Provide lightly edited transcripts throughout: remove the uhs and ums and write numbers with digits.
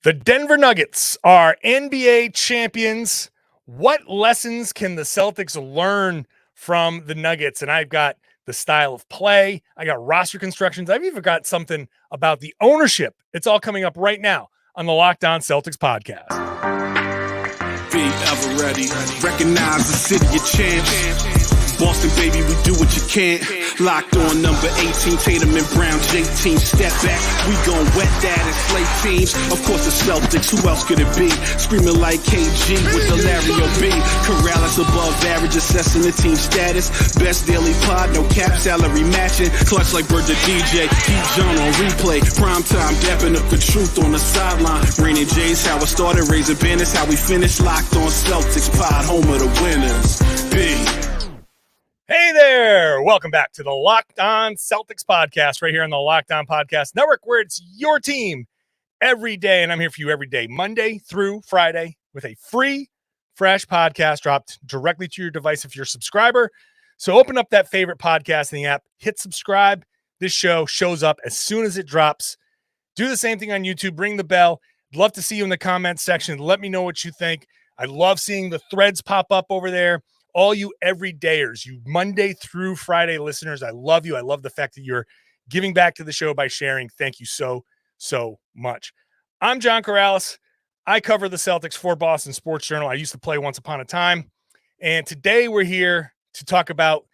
The Denver Nuggets are NBA champions. What lessons can the Celtics learn from the Nuggets? And I've got the style of play. I got roster constructions. I've even got something about the ownership. It's all coming up right now on the Locked On Celtics podcast. Be ever ready. Recognize the city of champs. Boston, baby, we do what you can't. Locked on number 18, Tatum and Brown, J-team, step back. We gon' wet that and slay teams. Of course, the Celtics, who else could it be? Screaming like KG with the Larry O.B. Karalis above average, assessing the team status. Best daily pod, no cap salary matching. Clutch like Bird the DJ, Pete John on replay. Prime time, dapping up the truth on the sideline. Raining J's, how it started, raising banners, how we finished. Locked on Celtics pod, home of the winners. B. Hey there. Welcome back to the Locked On Celtics podcast right here on the Locked On Podcast Network, where it's your team every day. And I'm here for you every day, Monday through Friday, with a free, fresh podcast dropped directly to your device if you're a subscriber. So open up that favorite podcasting app, hit subscribe. This show shows up as soon as it drops. Do the same thing on YouTube. Ring the bell. I'd love to see you in the comments section. Let me know what you think. I love seeing the threads pop up over there. All you everydayers, you Monday through Friday listeners, I love you. I love the fact that you're giving back to the show by sharing. Thank you so much. I'm John Karalis. I cover the Celtics for Boston Sports Journal. I used to play once upon a time. And today we're here to talk about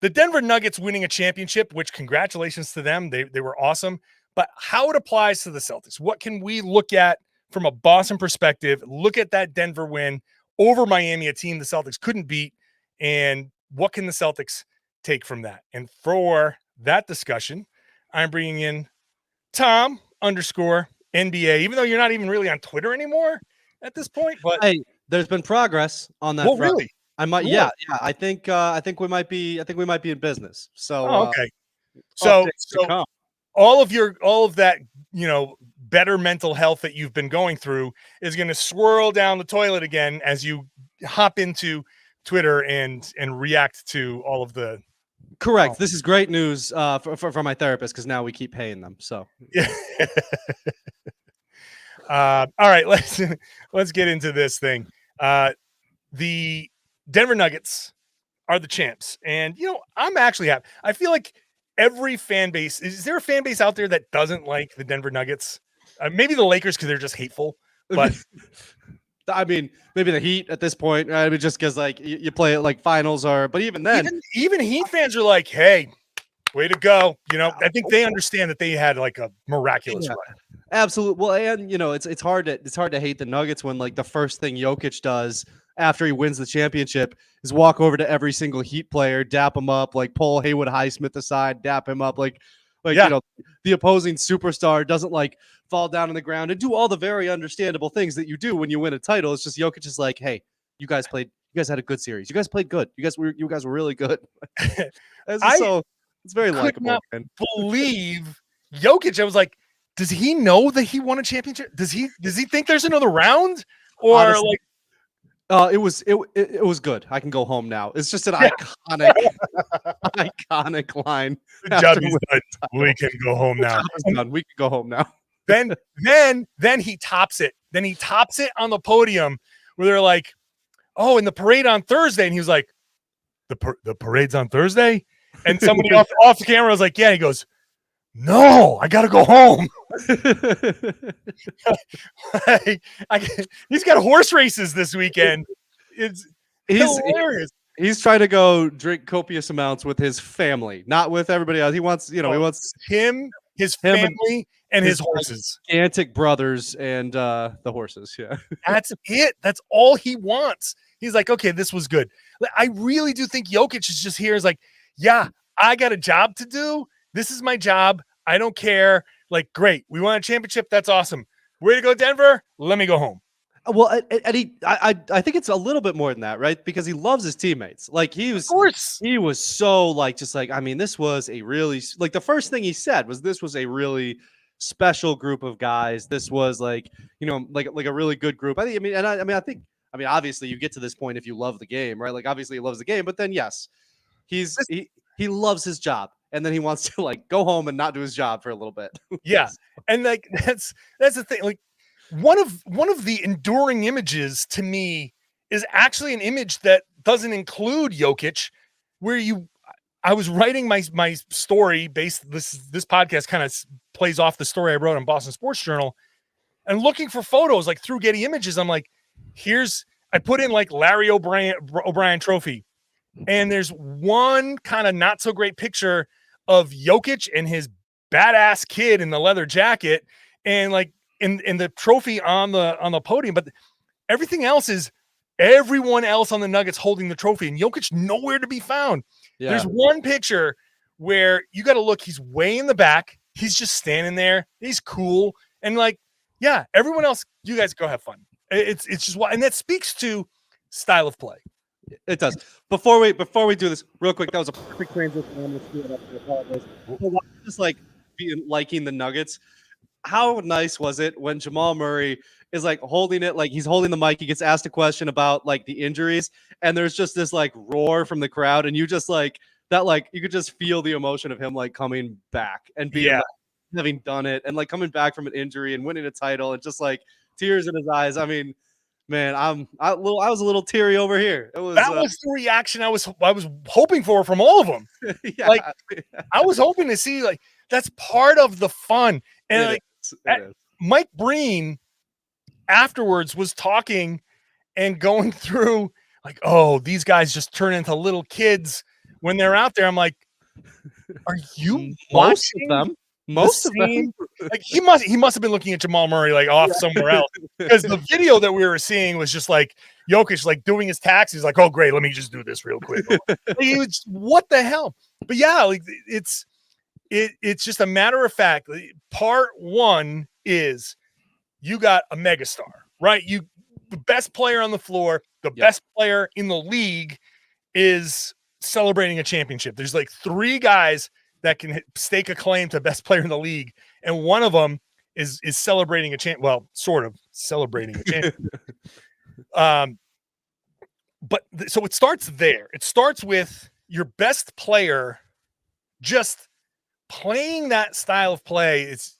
the Denver Nuggets winning a championship, which congratulations to them. They were awesome. But how it applies to the Celtics. What can we look at from a Boston perspective? Look at that Denver win over Miami, a team the Celtics couldn't beat, and what can the Celtics take from that? And for that discussion, I'm bringing in Tom_NBA, even though you're not even really on Twitter anymore at this point. But hey, there's been progress on that. Well, front. really? I might, yeah. I think we might be in business. So, okay. So all of that, better mental health that you've been going through is going to swirl down the toilet again as you hop into Twitter and react to all of the. Correct. This is great news for my therapist, because now we keep paying them. So yeah. All right, let's get into this thing. The Denver Nuggets are the champs, and I'm actually happy. I feel like every fan base, is there a fan base out there that doesn't like the Denver Nuggets? Maybe the Lakers, because they're just hateful. But I mean, maybe the Heat at this point. I mean, just because you play it like finals are. But even then, even Heat fans are like, "Hey, way to go!" I think they understand that they had like a miraculous run. Absolutely. Well, and it's hard to hate the Nuggets when like the first thing Jokic does after he wins the championship is walk over to every single Heat player, dap him up, like pull Haywood Highsmith aside, dap him up, like the opposing superstar doesn't like fall down on the ground and do all the very understandable things that you do when you win a title. It's just Jokic is like, hey, you guys had a good series. You guys played good. You guys were really good. It's very likable. I could not believe Jokic. I was like, does he know that he won a championship? Does he think there's another round? Or honestly, it was good. I can go home now. It's just an iconic line. The job is done. We can go home now. We can go home now. Then he tops it. Then he tops it on the podium where they're like, "Oh, and the parade on Thursday." And he was like, "The parade's on Thursday?" And somebody off the camera was like, "Yeah." He goes, "No, I got to go home." He's got horse races this weekend. He's hilarious. He's trying to go drink copious amounts with his family, not with everybody else. He wants, he wants him, his family, and his horses. Gigantic brothers and the horses. Yeah. That's it. That's all he wants. He's like, okay, this was good. I really do think Jokic is just here. Is like, yeah, I got a job to do. This is my job. I don't care. Like, great. We won a championship. That's awesome. Way to go, Denver. Let me go home. Well, and I think it's a little bit more than that, right? Because he loves his teammates. Like he was so like, just like, I mean, this was a really, like the first thing he said was this was a really special group of guys. This was like, like a really good group. I think, obviously you get to this point if you love the game, right? Like obviously he loves the game, but then yes, he loves his job. And then he wants to like go home and not do his job for a little bit. Yeah. And like, that's the thing. Like, one of the enduring images to me is actually an image that doesn't include Jokic, where I was writing my story based this podcast kind of plays off the story I wrote on Boston Sports Journal, and looking for photos like through Getty Images. I'm like, I put in like Larry O'Brien trophy, and there's one kind of not so great picture of Jokic and his badass kid in the leather jacket, and like in the trophy on the podium, but everything else is everyone else on the Nuggets holding the trophy, and Jokic nowhere to be found. Yeah. There's one picture where you got to look. He's way in the back. He's just standing there. He's cool. And like, yeah, everyone else, you guys go have fun. It's just and that speaks to style of play. It does. Before we do this real quick, that was a perfect transition. Just like liking the Nuggets. How nice was it when Jamal Murray is like holding it, like he's holding the mic, he gets asked a question about like the injuries, and there's just this like roar from the crowd, and you just like that, like you could just feel the emotion of him like coming back and being like, having done it and like coming back from an injury and winning a title and just like tears in his eyes. I mean, man, I was a little teary over here. That was the reaction I was hoping for from all of them. Yeah. Like I was hoping to see like that's part of the fun. And Mike Breen afterwards was talking and going through like, oh, these guys just turn into little kids when they're out there. I'm like, are you watching them? Most of them. Like he must have been looking at Jamal Murray like off somewhere else, because the video that we were seeing was just like Jokic like doing his taxes, like, oh great, let me just do this real quick. What the hell? But yeah, like it's just a matter of fact. Part one is you got a megastar, right? The best player on the floor, the best player in the league is celebrating a championship. There's like three guys that can stake a claim to best player in the league, and one of them is celebrating a sort of celebrating a championship. So it starts there. It starts with your best player just playing that style of play. It's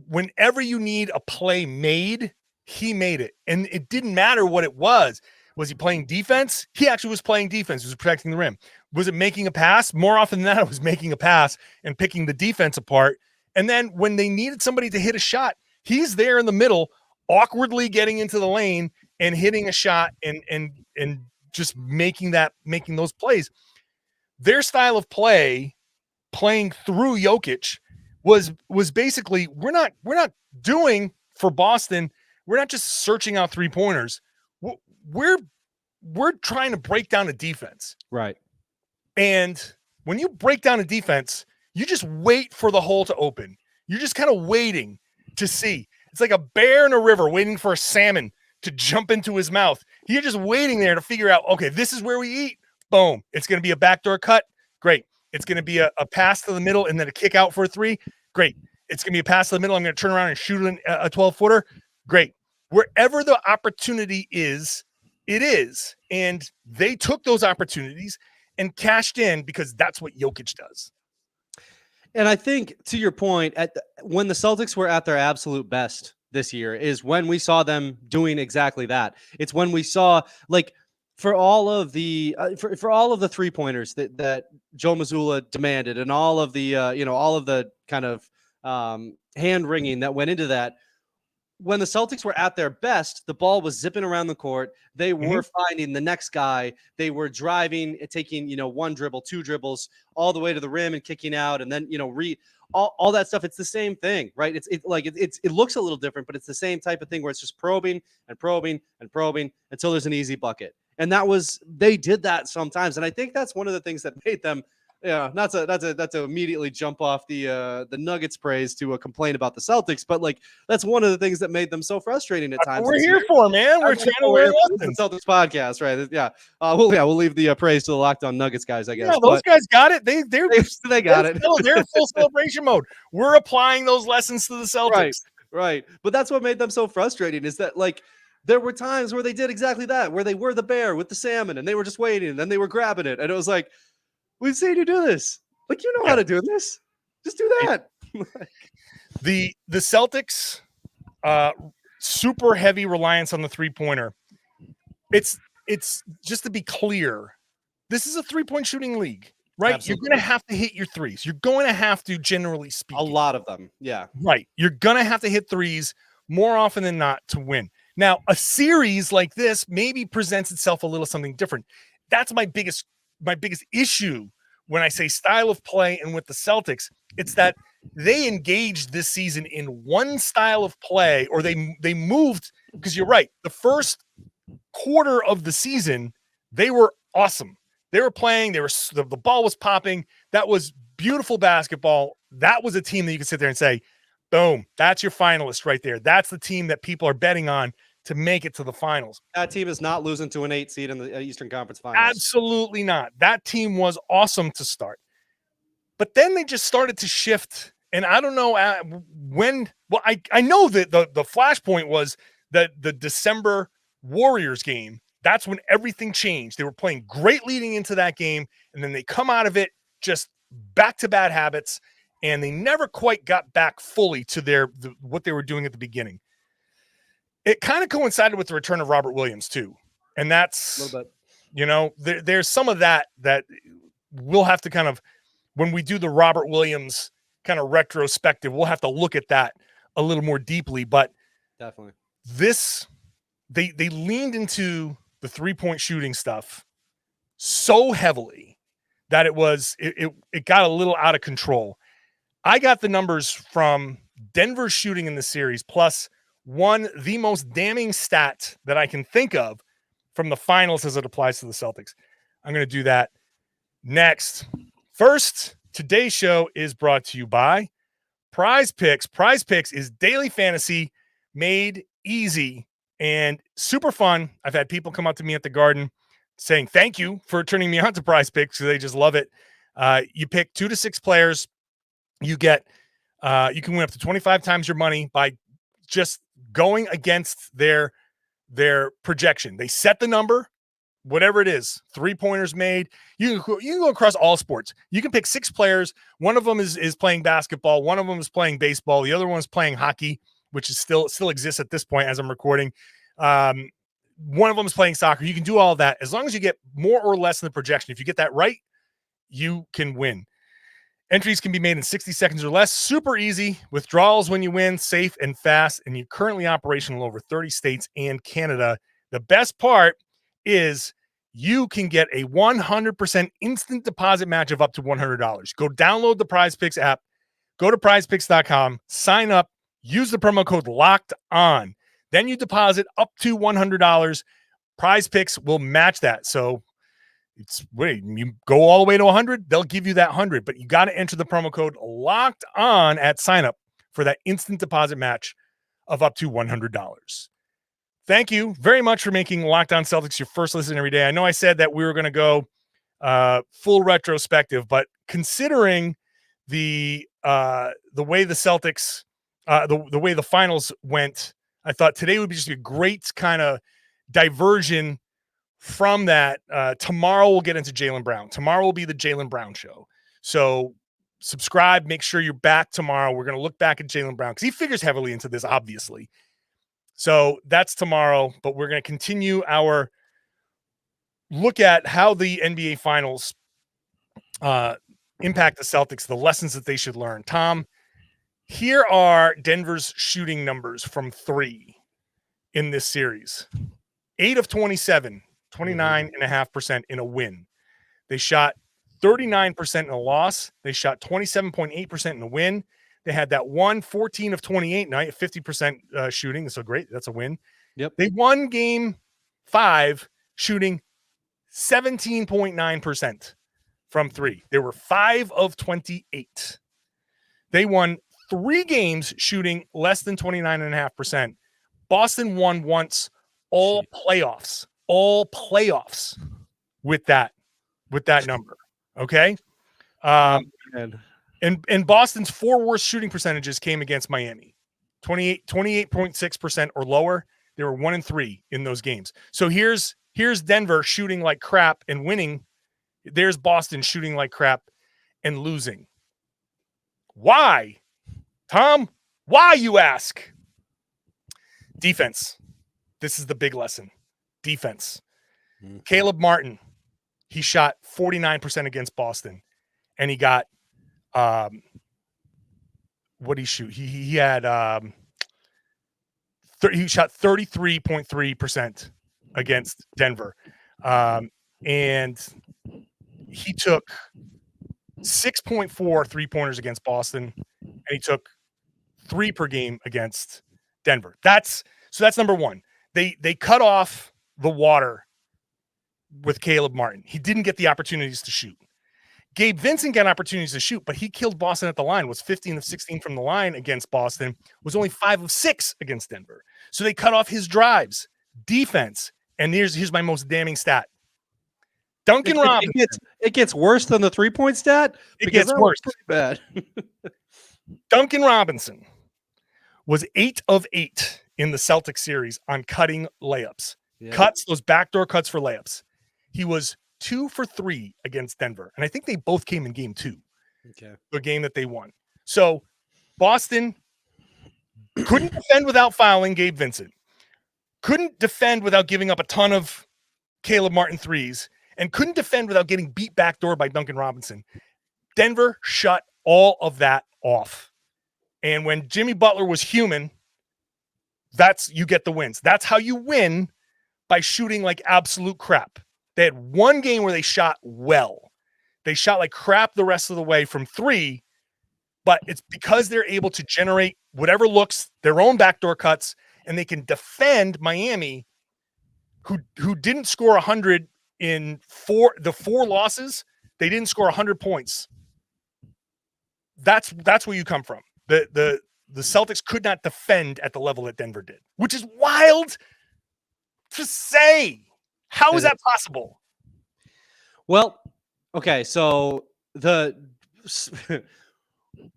whenever you need a play made, he made it. And it didn't matter what it was. Was he playing defense? He actually was playing defense. He was protecting the rim. Was it making a pass? More often than that, it was making a pass and picking the defense apart. And then when they needed somebody to hit a shot, he's there in the middle, awkwardly getting into the lane and hitting a shot and just making those plays. Their style of play, playing through Jokic, was basically we're not doing for Boston. We're not just searching out 3-pointers. We're trying to break down a defense. Right. And when you break down a defense, you just wait for the hole to open. You're just kind of waiting to see. It's like a bear in a river waiting for a salmon to jump into his mouth. You're just waiting there to figure out, okay, this is where we eat. Boom. It's going to be a backdoor cut. Great. It's going to be a pass to the middle and then a kick out for a 3. Great. It's going to be a pass to the middle. I'm going to turn around and shoot a 12-footer. Great. Wherever the opportunity is, it is. And they took those opportunities and cashed in because that's what Jokic does. And I think, to your point, when the Celtics were at their absolute best this year is when we saw them doing exactly that. It's when we saw, like, for all of the 3-pointers that Joe Mazzulla demanded, and all of the all of the kind of hand wringing that went into that. When the Celtics were at their best, the ball was zipping around the court. They were finding the next guy. They were driving, taking, one dribble, 2 dribbles, all the way to the rim and kicking out. And then, all that stuff. It's the same thing, right? It looks a little different, but it's the same type of thing where it's just probing and probing and probing until there's an easy bucket. And they did that sometimes. And I think that's one of the things that made them, not to immediately jump off the Nuggets praise to complain about the Celtics, but like that's one of the things that made them so frustrating at times. We're here for, man. We're trying to learn the Celtics podcast, right? Yeah. We'll leave the praise to the Locked On Nuggets guys, I guess. Yeah, those guys got it. They got it. They're in full celebration mode. We're applying those lessons to the Celtics. Right. But that's what made them so frustrating is that like there were times where they did exactly that, where they were the bear with the salmon and they were just waiting and then they were grabbing it. And it was like, we've seen you do this. Like, you know how to do this. Just do that. The Celtics super heavy reliance on the three-pointer. It's just to be clear, this is a three-point shooting league, right? Absolutely. You're going to have to hit your threes. You're going to have to, generally speaking. A lot of them, yeah. Right. You're going to have to hit threes more often than not to win. Now, a series like this maybe presents itself a little something different. That's my biggest issue when I say style of play and with the Celtics. It's that they engaged this season in one style of play, or they moved, because you're right. The first quarter of the season, they were awesome. They were playing. The ball was popping. That was beautiful basketball. That was a team that you could sit there and say, boom, that's your finalist right there. That's the team that people are betting on to make it to the finals. That team is not losing to an 8 seed in the Eastern Conference Finals. Absolutely not. That team was awesome to start. But then they just started to shift. And I don't know when. Well, I know that the flashpoint was that the December Warriors game. That's when everything changed. They were playing great leading into that game, and then they come out of it just back to bad habits, and they never quite got back fully to what they were doing at the beginning. It kind of coincided with the return of Robert Williams too, and that's a little bit. There's some of that we'll have to kind of, when we do the Robert Williams kind of retrospective, we'll have to look at that a little more deeply. But definitely, they leaned into the 3-point shooting stuff so heavily that it got a little out of control. I got the numbers from Denver shooting in the series, plus the most damning stat that I can think of from the finals as it applies to the Celtics. I'm going to do that next. First, today's show is brought to you by PrizePicks. PrizePicks is daily fantasy made easy and super fun. I've had people come up to me at the Garden saying thank you for turning me on to PrizePicks because they just love it. You pick 2 to 6 players. You can win up to 25 times your money by just going against their projection. They set the number, whatever it is, 3-pointers made. You can go across all sports. You can pick 6 players. One of them is playing basketball. One of them is playing baseball. The other one is playing hockey, which is still exists at this point as I'm recording. One of them is playing soccer. You can do all of that as long as you get more or less than the projection. If you get that right, you can win. Entries can be made in 60 seconds or less. Super easy. Withdrawals when you win, safe and fast. And you're currently operational in over 30 states and Canada. The best part is you can get a 100% instant deposit match of up to $100. Go download the PrizePicks app. Go to prizepicks.com. Sign up. Use the promo code LOCKEDON. Then you deposit up to $100. PrizePicks will match that. So you go all the way to 100, they'll give you that 100, but you got to enter the promo code locked on at sign up for that instant deposit match of up to $100. Thank you very much for making Locked On Celtics your first listen every day. I know I said that we were going to go full retrospective, but considering the way the Celtics, the way the finals went, I thought today would be just a great kind of diversion from that. Tomorrow we'll get into Jaylen Brown. Tomorrow will be the Jaylen Brown show. So subscribe, make sure you're back tomorrow. We're going to look back at Jaylen Brown because he figures heavily into this, obviously. So that's tomorrow, but we're going to continue our look at how the NBA Finals impact the Celtics, the lessons that they should learn. Tom, here are Denver's shooting numbers from 3 in this series. 8 of 27, 29.5% in a win. They shot 39% in a loss. They shot 27.8% in a win. They had that 14 of 28 night, 50% shooting. So great. That's a win. Yep. They won game 5 shooting 17.9% from 3. They were 5 of 28. They won 3 games shooting less than 29.5%. Boston won once all playoffs with that number. Okay. And Boston's 4 worst shooting percentages came against Miami, 28.6% or lower. They were 1-3 in those games. So here's Denver shooting like crap and winning. There's Boston shooting like crap and losing. Why, Tom? Why, you ask? Defense. This is the big lesson. Defense. Caleb Martin, he shot 49% against Boston, and he got what did he shoot? He had he shot 33.3% against Denver, and he took 6.4 3-pointers against Boston, and he took 3 per game against Denver. That's number one. They cut off the water with Caleb Martin. He didn't get the opportunities to shoot. Gabe Vincent got opportunities to shoot, but he killed Boston at the line, was 15 of 16 from the line against Boston, was only 5 of 6 against Denver. So they cut off his drives. Defense, and here's my most damning stat. Duncan Robinson. It gets worse than the 3-point stat? It gets worse. Bad. Duncan Robinson was 8 of 8 in the Celtics series on cutting layups. Yeah. Cuts, those backdoor cuts for layups. He was 2 for 3 against Denver. And I think they both came in game 2. Okay. The game that they won. So Boston couldn't defend without fouling Gabe Vincent. Couldn't defend without giving up a ton of Caleb Martin threes, and couldn't defend without getting beat backdoor by Duncan Robinson. Denver shut all of that off. And when Jimmy Butler was human, you get the wins. That's how you win, by shooting like absolute crap. They had one game where they shot well. They shot like crap the rest of the way from 3, but it's because they're able to generate whatever looks, their own backdoor cuts, and they can defend Miami, who didn't score 100 in the 4 losses. They didn't score 100 points. That's where you come from. The Celtics could not defend at the level that Denver did, which is wild to say. How is that possible? Well, okay, so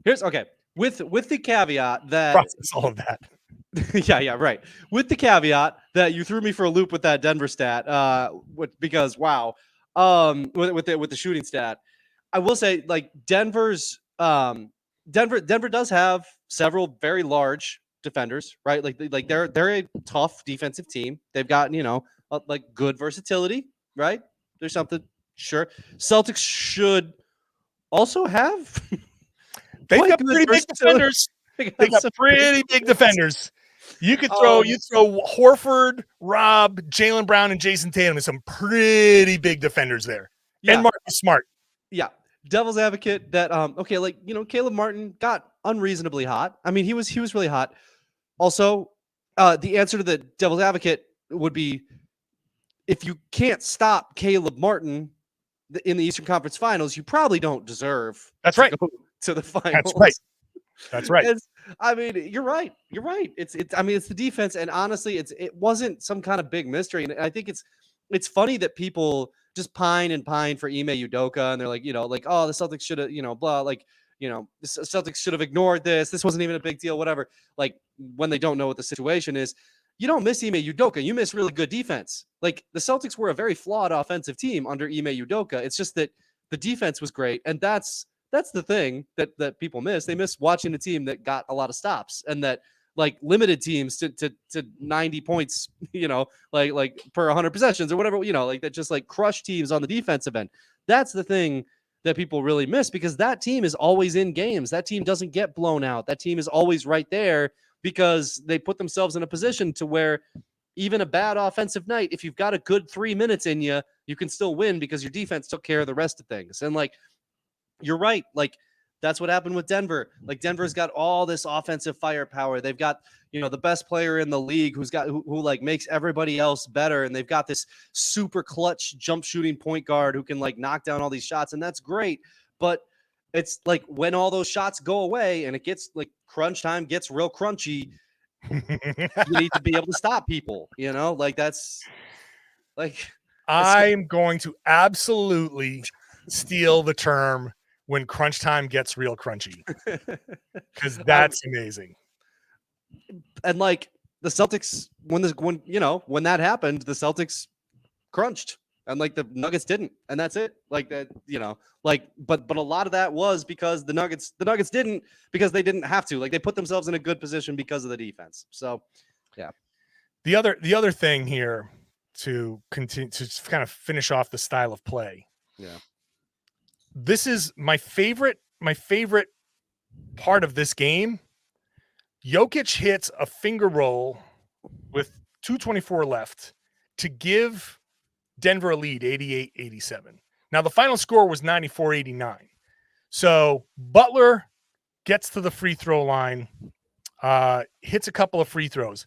here's okay. With the caveat that process all of that. yeah, right. With the caveat that you threw me for a loop with that Denver stat, because wow, with the shooting stat, I will say like Denver does have several very large defenders, right? Like they're a tough defensive team. They've got like good versatility, right? There's something sure. Celtics should also have. They've got pretty big defenders. They got pretty big defenders. You could throw Horford, Rob, Jaylen Brown, and Jayson Tatum, and some pretty big defenders there. Yeah. And Marcus Smart. Yeah. Devil's advocate that Caleb Martin got unreasonably hot. I mean, he was really hot. Also, the answer to the devil's advocate would be, if you can't stop Caleb Martin in the Eastern Conference Finals, you probably don't deserve to go to the finals. That's right. I mean, you're right. It's the defense, and honestly, it wasn't some kind of big mystery. And I think it's funny that people just pine for Ime Udoka, and they're like, oh, the Celtics should have, blah, the Celtics should have ignored this. This wasn't even a big deal, whatever. Like, when they don't know what the situation is, you don't miss Ime Udoka. You miss really good defense. Like, the Celtics were a very flawed offensive team under Ime Udoka. It's just that the defense was great, and that's the thing that people miss. They miss watching a team that got a lot of stops, and that like limited teams to 90 points, like per 100 possessions or whatever, like that just like crush teams on the defensive end. That's the thing that people really miss, because that team is always in games. That team doesn't get blown out. That team is always right there because they put themselves in a position to where even a bad offensive night, if you've got a good 3 minutes in you, you can still win because your defense took care of the rest of things. And like, you're right. Like, that's what happened with Denver. Like, Denver's got all this offensive firepower. They've got, the best player in the league who like makes everybody else better. And they've got this super clutch jump shooting point guard who can like knock down all these shots. And that's great. But it's like, when all those shots go away and it gets like crunch time gets real crunchy, you need to be able to stop people, like that's like, I'm going to absolutely steal the term when crunch time gets real crunchy, because that's amazing. And like the Celtics, when that happened, the Celtics crunched, and like the Nuggets didn't, and that's it. Like that, but a lot of that was because the Nuggets didn't, because they didn't have to. Like, they put themselves in a good position because of the defense. So, yeah. The other thing here to continue to kind of finish off the style of play. Yeah. This is my favorite part of this game. Jokic hits a finger roll with 2:24 left to give Denver a lead, 88-87. Now, the final score was 94-89. So Butler gets to the free throw line, hits a couple of free throws.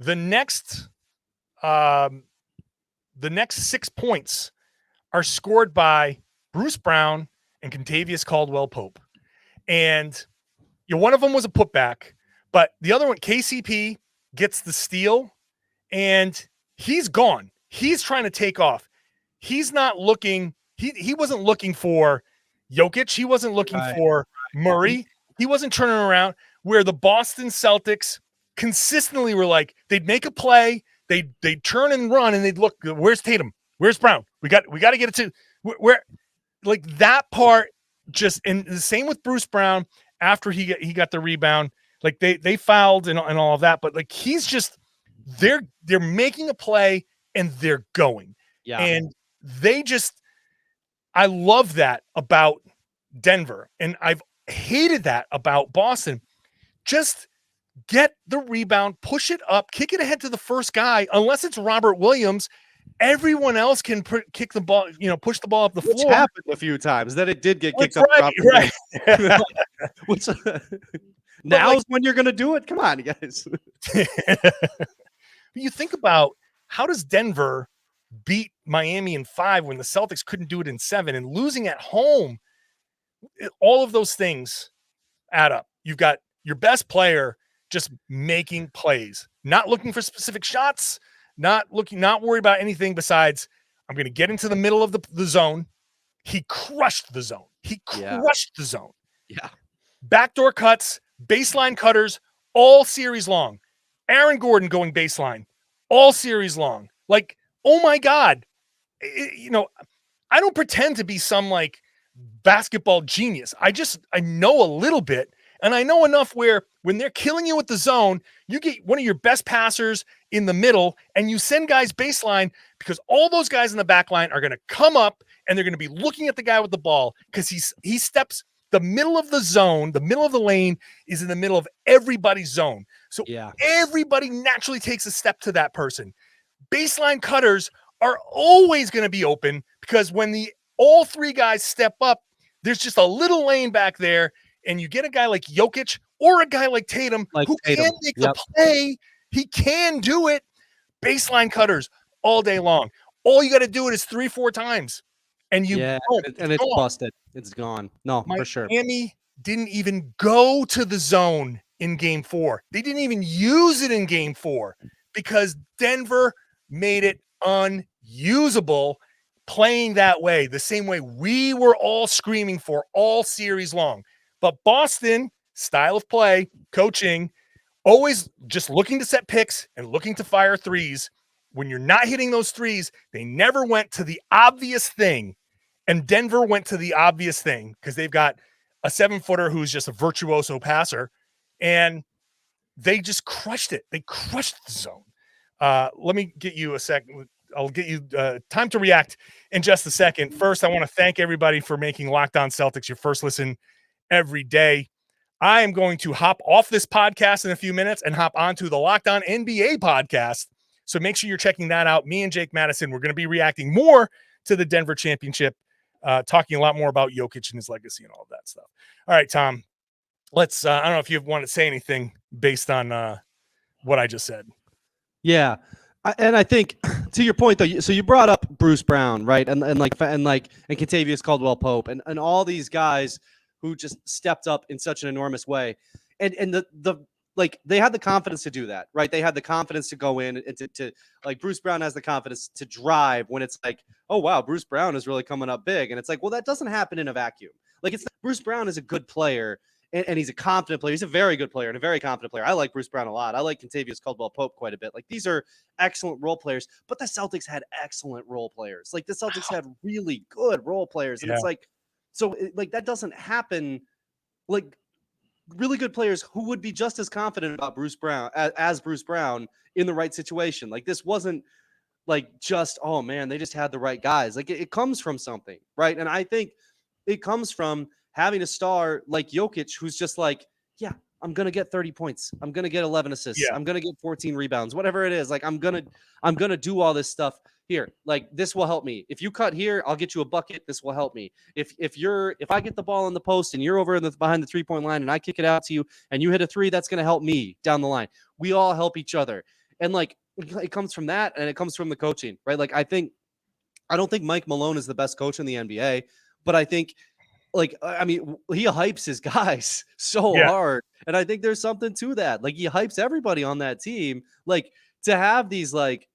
The next 6 points are scored by Bruce Brown and Kentavious Caldwell-Pope. And one of them was a putback, but the other one, KCP, gets the steal, and he's gone. He's trying to take off. He's not looking. He wasn't looking for Jokic. He wasn't looking for Murray. He wasn't turning around. Where the Boston Celtics consistently were like, they'd make a play, they'd turn and run, and they'd look, where's Tatum? Where's Brown? We got to get it to where, like that part. Just, and the same with Bruce Brown after he got the rebound. Like they fouled and all of that, but like he's just they're making a play and they're going. Yeah. And I love that about Denver, and I've hated that about Boston. Just get the rebound, push it up, kick it ahead to the first guy, unless it's Robert Williams. Everyone else can kick the ball, push the ball up the floor. Which happened a few times. That it did get kicked up. Right. Which, now's when you're going to do it. Come on, guys. You think about, how does Denver beat Miami in 5 when the Celtics couldn't do it in 7, and losing at home? All of those things add up. You've got your best player just making plays, not looking for specific shots, not worried about anything besides, I'm going to get into the middle of the zone. He crushed the zone. The zone. Yeah. Backdoor cuts, baseline cutters, all series long. Aaron Gordon going baseline, all series long. Like, oh my God. I don't pretend to be some like basketball genius. I know a little bit, and I know enough where when they're killing you with the zone, you get one of your best passers in the middle and you send guys baseline, because all those guys in the back line are going to come up and they're going to be looking at the guy with the ball, because he steps the middle of the zone, the middle of the lane is in the middle of everybody's zone. So everybody naturally takes a step to that person. Baseline cutters are always going to be open, because when all 3 guys step up, there's just a little lane back there, and you get a guy like Jokic or a guy like Tatum who can make the play. He can do it. Baseline cutters all day long. All you got to do it is 3-4 times, and it's busted. It's gone. No, for sure. Miami didn't even go to the zone in Game 4. They didn't even use it in Game 4 because Denver made it unusable playing that way, the same way we were all screaming for all series long. But Boston, style of play, coaching, always just looking to set picks and looking to fire threes. When you're not hitting those threes, they never went to the obvious thing. And Denver went to the obvious thing because they've got a 7-footer who's just a virtuoso passer, and they just crushed it. They crushed the zone. Let me get you a second. I'll get you time to react in just a second. First, I want to thank everybody for making Locked On Celtics your first listen every day. I am going to hop off this podcast in a few minutes and hop onto the Locked On NBA podcast. So make sure you're checking that out. Me and Jake Madison, we're going to be reacting more to the Denver championship, talking a lot more about Jokic and his legacy and all of that stuff. All right, Tom, let's, I don't know if you want to say anything based on what I just said. Yeah. And I think to your point though, so you brought up Bruce Brown, right? And Kentavious Caldwell-Pope and all these guys who just stepped up in such an enormous way. And they had the confidence to do that, right? They had the confidence to go in and to like Bruce Brown has the confidence to drive when it's like, oh wow, Bruce Brown is really coming up big. And it's like, well, that doesn't happen in a vacuum. Like Bruce Brown is a good player. And he's a confident player. He's a very good player and a very confident player. I like Bruce Brown a lot. I like Kentavious Caldwell-Pope quite a bit. Like, these are excellent role players, but the Celtics had excellent role players. Like, the Celtics had really good role players. And it's like, so like that doesn't happen. Like, really good players who would be just as confident about Bruce Brown as Bruce Brown in the right situation. Like this wasn't like just, oh man, they just had the right guys. Like it comes from something, right? And I think it comes from having a star like Jokic who's just like, yeah, I'm gonna get 30 points. I'm gonna get 11 assists. Yeah. I'm gonna get 14 rebounds, whatever it is. Like I'm gonna do all this stuff here. Like this will help me. If you cut here, I'll get you a bucket. This will help me. If I get the ball in the post and you're over in behind the 3-point line and I kick it out to you and you hit a 3, that's gonna help me down the line. We all help each other. And like it comes from that, and it comes from the coaching, right? Like I don't think Mike Malone is the best coach in the NBA, but I think I mean, he hypes his guys so hard. And I think there's something to that. Like he hypes everybody on that team. Like to have these, like,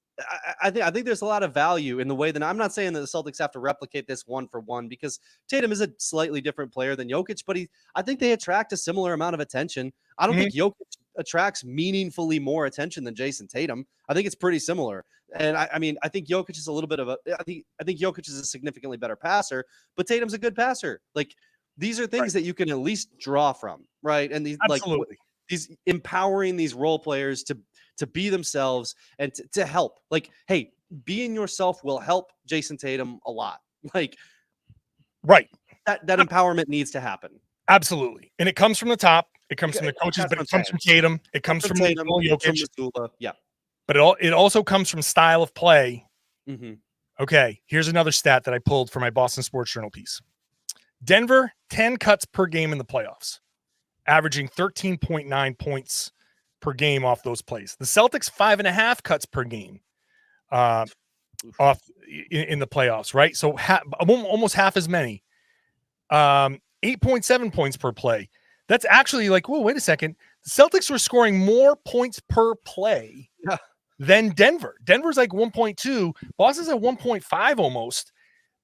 I think there's a lot of value in the way that I'm not saying that the Celtics have to replicate this one for one because Tatum is a slightly different player than Jokic, but I think they attract a similar amount of attention. I don't think Jokic attracts meaningfully more attention than Jayson Tatum. I think it's pretty similar. And I mean, I think Jokic is a little bit of I think Jokic is a significantly better passer, but Tatum's a good passer. Like these are things that you can at least draw from, right? And these these empowering these role players to be themselves and to help. Like, hey, being yourself will help Jayson Tatum a lot. Like, right. That empowerment needs to happen. Absolutely. And it comes from the top. It comes from the coaches, but it comes from Tatum. It comes from Tatum, Jokic. Yeah. But it also comes from style of play. Mm-hmm. Okay, here's another stat that I pulled from my Boston Sports Journal piece. Denver, 10 cuts per game in the playoffs, averaging 13.9 points per game off those plays. The Celtics, 5.5 cuts per game off in the playoffs, right? So almost half as many. 8.7 points per play. That's actually like, whoa, wait a second. The Celtics were scoring more points per play than Denver. Denver's like 1.2. Boston's at 1.5 almost.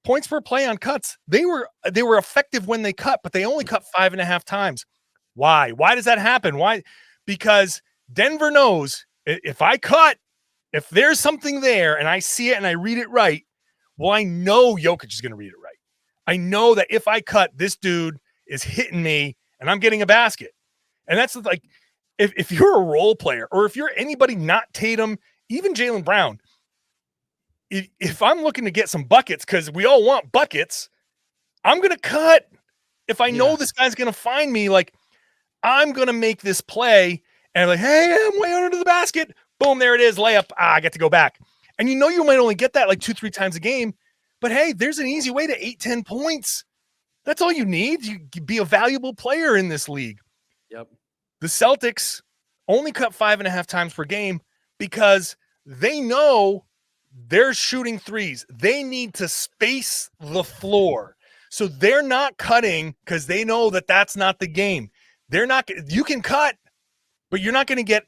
Points per play on cuts. They were effective when they cut, but they only cut 5.5 times. Why? Why does that happen? Why? Because Denver knows if I cut, if there's something there and I see it and I read it right, well, I know Jokic is going to read it right. I know that if I cut, this dude is hitting me and I'm getting a basket. And that's like, if you're a role player or if you're anybody not Tatum, even Jaylen Brown, if I'm looking to get some buckets, because we all want buckets, I'm going to cut. If I know this guy's going to find me, like, I'm going to make this play and like, hey, I'm way under the basket. Boom, there it is. Layup. I get to go back. And you know you might only get that like 2-3 times a game. But hey, there's an easy way to 8-10 points. That's all you need. You be a valuable player in this league. Yep. The Celtics only cut 5.5 times per game because they know they're shooting threes. They need to space the floor. So they're not cutting because they know that that's not the game. You can cut, but you're not going to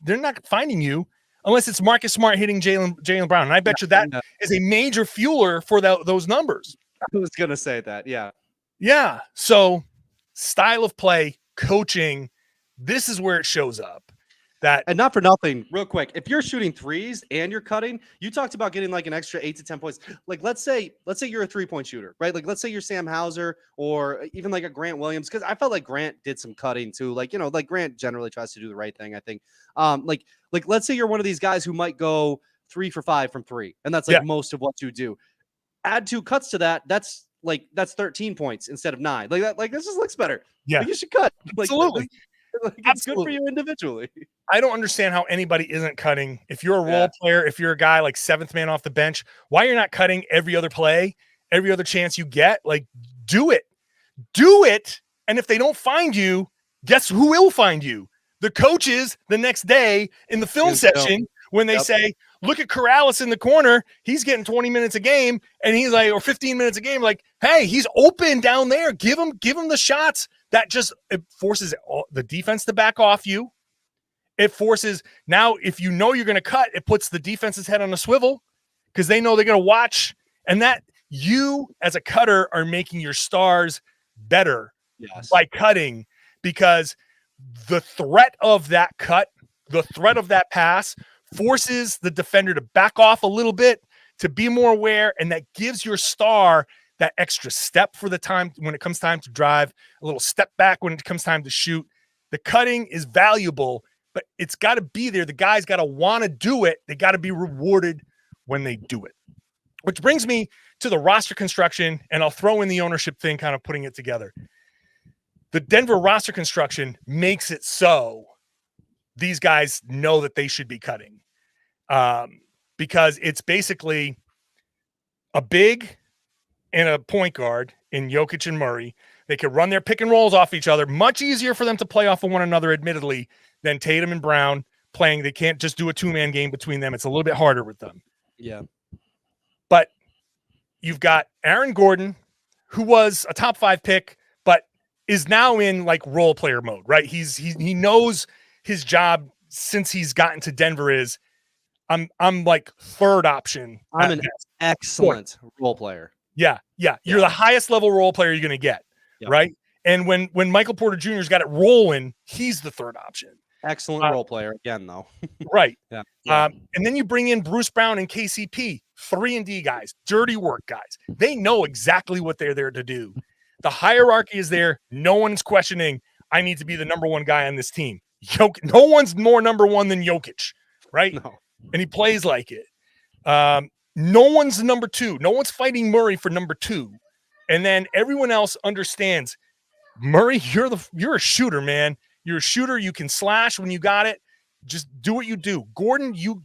they're not finding you unless it's Marcus Smart hitting Jaylen Brown. And I bet you that is a major fueler for those numbers. I was going to say that. Yeah. Yeah. So style of play, coaching, this is where it shows up. And not for nothing, real quick, if you're shooting threes and you're cutting, you talked about getting like an extra 8 to 10 points. Like, let's say you're a 3-point shooter, right? Like, let's say you're Sam Hauser or even like a Grant Williams. Cause I felt like Grant did some cutting too. Like, like Grant generally tries to do the right thing, I think. Like let's say you're one of these guys who might go 3 for 5 from 3. And that's like most of what you do. Add 2 cuts to that. That's 13 points instead of 9. Like that, like this just looks better. Yeah. Like, you should cut. Absolutely. Like, it's good for you individually. I don't understand how anybody isn't cutting. If you're a role player, if you're a guy like 7th man off the bench, why you're not cutting every other play, every other chance you get? Like, do it. And if they don't find you, guess who will find you? The coaches the next day in the film session when they say, look at Karalis in the corner. He's getting 20 minutes a game and he's like, or 15 minutes a game. Like, hey, he's open down there. Give him the shots. That just, it forces the defense to back off you. It forces, now if you know you're going to cut, it puts the defense's head on a swivel because they know they're going to watch. And that you as a cutter are making your stars better by cutting, because the threat of that cut, the threat of that pass forces the defender to back off a little bit, to be more aware, and that gives your star that extra step for the time when it comes time to drive, a little step back when it comes time to shoot. The cutting is valuable, but it's got to be there. The guys got to want to do it. They got to be rewarded when they do it. Which brings me to the roster construction, and I'll throw in the ownership thing, kind of putting it together. The Denver roster construction makes it so these guys know that they should be cutting, because it's basically a big and a point guard in Jokic and Murray. They can run their pick and rolls off each other. Much easier for them to play off of one another, admittedly, than Tatum and Brown playing. They can't just do a two-man game between them. It's a little bit harder with them. Yeah. But you've got Aaron Gordon, who was a top 5 pick, but is now in like role player mode, right? He knows his job since he's gotten to Denver is I'm like third option. I'm an excellent role player. Yeah. You're the highest level role player you're going to get, right? And when Michael Porter Jr.'s got it rolling, he's the third option. Excellent role player again, though. Right. Yeah. And then you bring in Bruce Brown and KCP, 3-and-D guys, dirty work guys. They know exactly what they're there to do. The hierarchy is there. No one's questioning, I need to be the number one guy on this team. No one's more number one than Jokic, right? No. And he plays like it. No one's number 2. No one's fighting Murray for number 2. And then everyone else understands, Murray, you're a shooter, man. You're a shooter. You can slash when you got it. Just do what you do. Gordon, you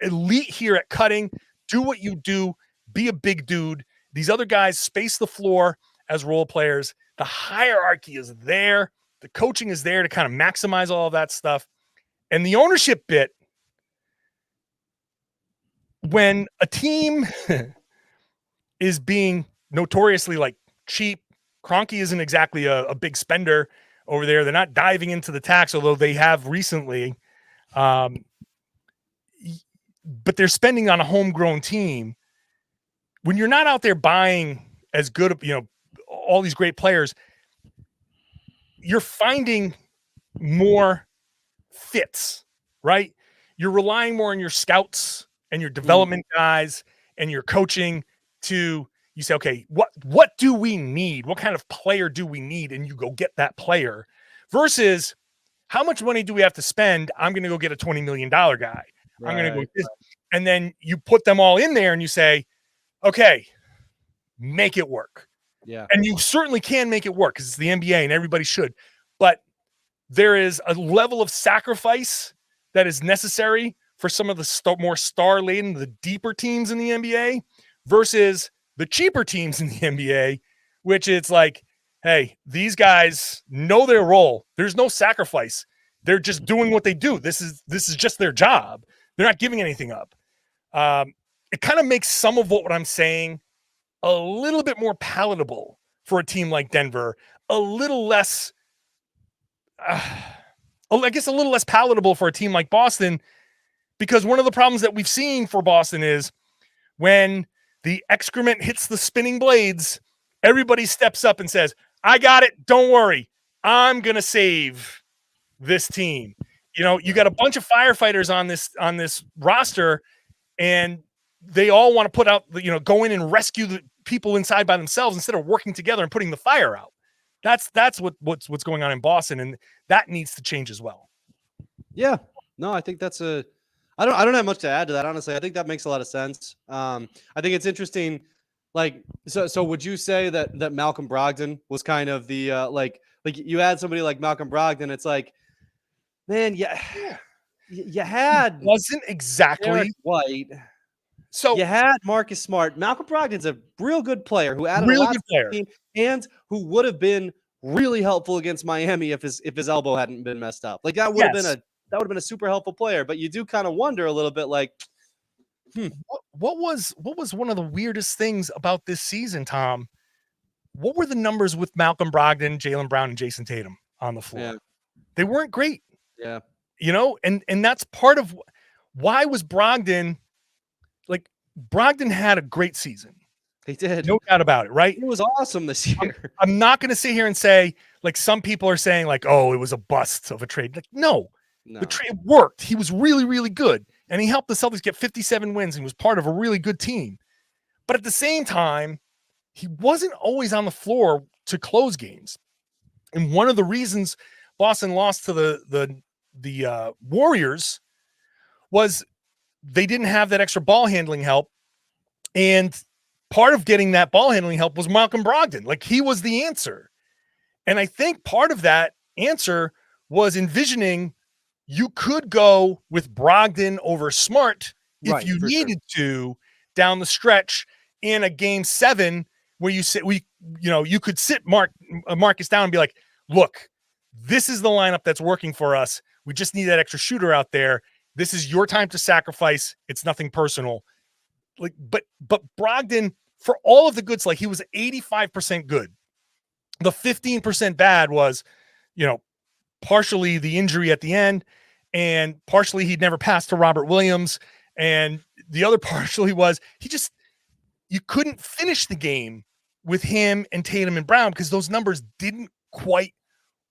elite here at cutting. Do what you do. Be a big dude. These other guys space the floor as role players. The hierarchy is there. The coaching is there to kind of maximize all of that stuff. And the ownership bit, when a team is being notoriously like cheap, Kroenke isn't exactly a big spender over there. They're not diving into the tax, although they have recently. But they're spending on a homegrown team. When you're not out there buying as good, all these great players, you're finding more fits, right? You're relying more on your scouts and your development guys and your coaching you say, okay, what do we need? What kind of player do we need? And you go get that player versus how much money do we have to spend? I'm going to go get a $20 million guy. Right. I'm going to go this. And then you put them all in there and you say, okay, make it work. Yeah. And you certainly can make it work because it's the NBA and everybody should. But there is a level of sacrifice that is necessary for some of the more star-laden, the deeper teams in the NBA versus the cheaper teams in the NBA, which it's like, hey, these guys know their role. There's no sacrifice. They're just doing what they do. This is just their job. They're not giving anything up. It kind of makes some of what I'm saying a little bit more palatable for a team like Denver, a little less, I guess a little less palatable for a team like Boston, because one of the problems that we've seen for Boston is when the excrement hits the spinning blades, everybody steps up and says, I got it. Don't worry. I'm going to save this team. You got a bunch of firefighters on this roster, and they all want to put out, go in and rescue the people inside by themselves instead of working together and putting the fire out. That's what's going on in Boston, and that needs to change as well. Yeah. No, I think that's I don't have much to add to that, honestly. I think that makes a lot of sense. I think it's interesting. Like, so would you say that Malcolm Brogdon was kind of the like you had somebody like Malcolm Brogdon? It's like, man, you had wasn't exactly Derek White. So you had Marcus Smart. Malcolm Brogdon's a real good player who added really a lot good player, to the team and who would have been really helpful against Miami if his elbow hadn't been messed up. Like that would have been a super helpful player. But you do kind of wonder a little bit, like, what was one of the weirdest things about this season, Tom? What were the numbers with Malcolm Brogdon, Jaylen Brown, and Jayson Tatum on the floor? Yeah. They weren't great. Yeah. And that's part of why was Brogdon, like, Brogdon had a great season. He did. No doubt about it, right? It was awesome this year. I'm not going to sit here and say, like, some people are saying, like, oh, it was a bust of a trade. Like, no. The trade worked. He was really, really good. And he helped the Celtics get 57 wins and was part of a really good team. But at the same time, he wasn't always on the floor to close games. And one of the reasons Boston lost to the Warriors was they didn't have that extra ball handling help. And part of getting that ball handling help was Malcolm Brogden. Like, he was the answer. And I think part of that answer was envisioning you could go with Brogden over Smart if you needed to down the stretch in a game 7 where you could sit Marcus down and be like, look, this is the lineup that's working for us. We just need that extra shooter out there. This is your time to sacrifice. It's nothing personal. Like, but Brogdon, for all of the goods, like, he was 85% good. The 15% bad was, partially the injury at the end, and partially he'd never passed to Robert Williams. And the other partially was you couldn't finish the game with him and Tatum and Brown because those numbers didn't quite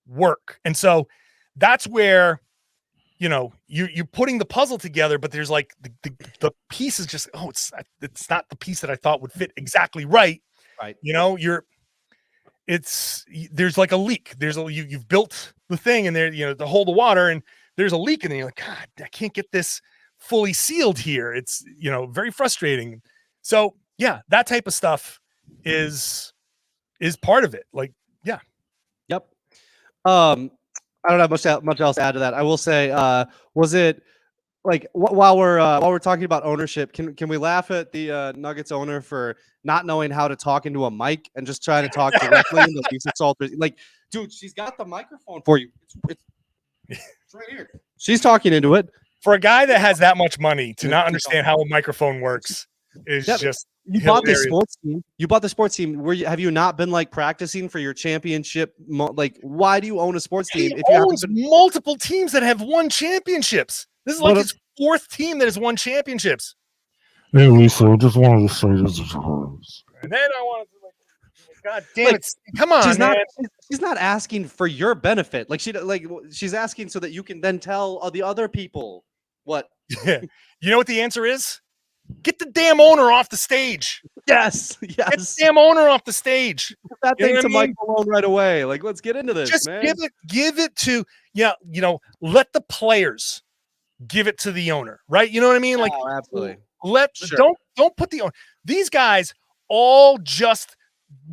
work. And so that's where, you're putting the puzzle together, but there's like the piece is just, it's not the piece that I thought would fit exactly right. Right. There's like a leak. You've built the thing and there, to hold the water, and there's a leak, and then you're like, God, I can't get this fully sealed here. It's, very frustrating. So yeah, that type of stuff is part of it. Like, yeah. Yep. I don't have much else to add to that. I will say, was it like while we're talking about ownership, can we laugh at the Nuggets owner for not knowing how to talk into a mic and just trying to talk directly into Lisa Salters? Like, dude, she's got the microphone for you. It's right here. She's talking into it. For a guy that has that much money to not understand how a microphone works is just you bought the sports team. You bought the sports team. Have you not been like practicing for your championship? Like, why do you own a sports team? He owns multiple teams that have won championships. This is like his 4th team that has won championships. Hey, Lisa, I just wanted to say this is hers. And then I wanted to, God damn it! Come on, she's not asking for your benefit. Like, she's asking so that you can then tell all the other people what. You know what the answer is? Get the damn owner off the stage. Yes. Get the damn owner off the stage. Put that thing to Mike Malone right away. Like, let's get into this. Just man. give it to let the players give it to the owner, right? You know what I mean? Like, absolutely. Don't put the owner. These guys all just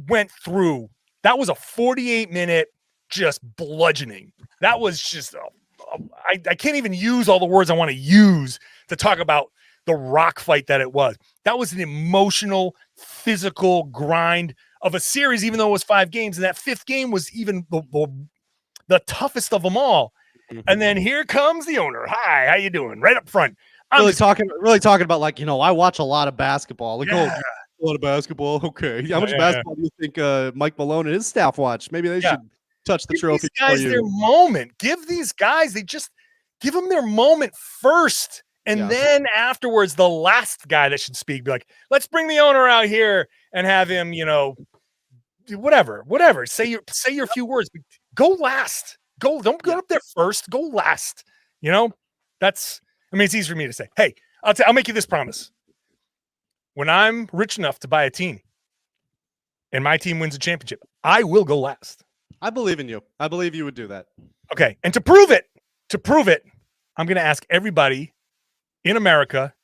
went through. That was a 48-minute just bludgeoning. That was just I can't even use all the words I want to use to talk about the rock fight that it was. That was an emotional, physical grind of a series, even though it was 5 games. And that 5th game was even the toughest of them all. Mm-hmm. And then here comes the owner. Hi, how you doing? Right up front. Really talking about, like, I watch a lot of basketball. Like, a lot of basketball. Okay. How much basketball do you think Mike Malone and his staff watch? Maybe they should touch the trophy. Give these guys their moment. Give these guys, give them their moment first. And then afterwards, the last guy that should speak, be like, let's bring the owner out here and have him, whatever. Say your few words. Go last. Don't go up there first. Go last. It's easy for me to say. Hey, I'll make you this promise. When I'm rich enough to buy a team and my team wins a championship, I will go last. I believe in you. I believe you would do that. Okay. And to prove it, I'm going to ask everybody in America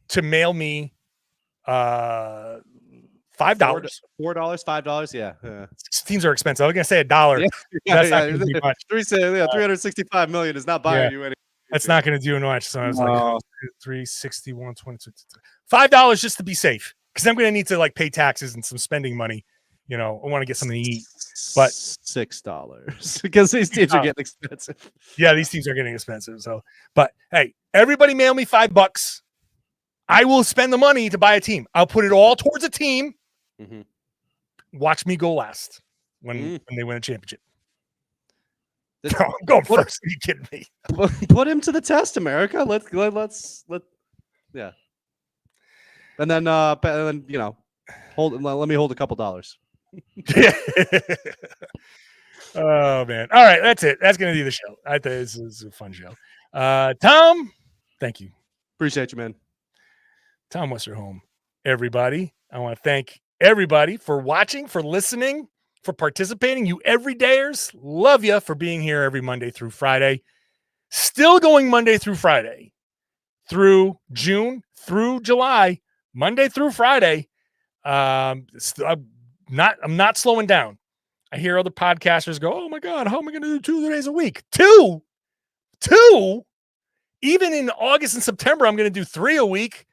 to mail me $5. $5. Yeah. Teams are expensive. I was going to say $1. That's not going to do much. 365 million is not buying you any. That's not going to do much. So I was like, 360, 120, $5 just to be safe. Because I'm going to need to pay taxes and some spending money. I want to get something to eat. But $6 because these teams are getting expensive. Yeah, these teams are getting expensive. So, but hey, everybody mail me $5. I will spend the money to buy a team. I'll put it all towards a team. Mm-hmm. Watch me go last when they win a championship. I'm going first. Are you kidding me? Put him to the test, America. Let's yeah. And then hold. Let me hold a couple dollars. Oh man! All right, that's it. That's gonna do the show. I think this is a fun show. Tom, thank you. Appreciate you, man. Tom Westerholm, everybody. I want to thank everybody for watching, for listening. for participating. You everydayers, love you for being here every Monday through Friday. Still going Monday through Friday through June, through July, Monday through Friday. I'm not slowing down. I hear other podcasters go, oh my God, how am I going to do 2 days a week? Two? Even in August and September, I'm going to do 3 a week.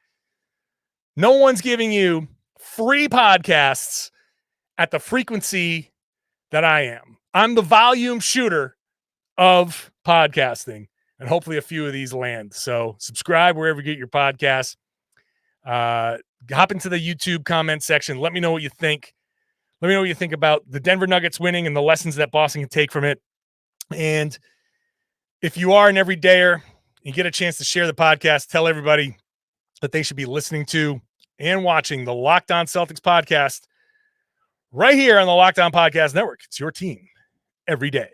No one's giving you free podcasts at the frequency that I am. I'm the volume shooter of podcasting, and hopefully a few of these land. So subscribe wherever you get your podcasts. Hop into the YouTube comment section. Let me know what you think. Let me know what you think about the Denver Nuggets winning and the lessons that Boston can take from it. And if you are an everydayer, you get a chance to share the podcast, tell everybody that they should be listening to and watching the Locked On Celtics podcast right here on the Locked On Podcast Network. It's your team every day.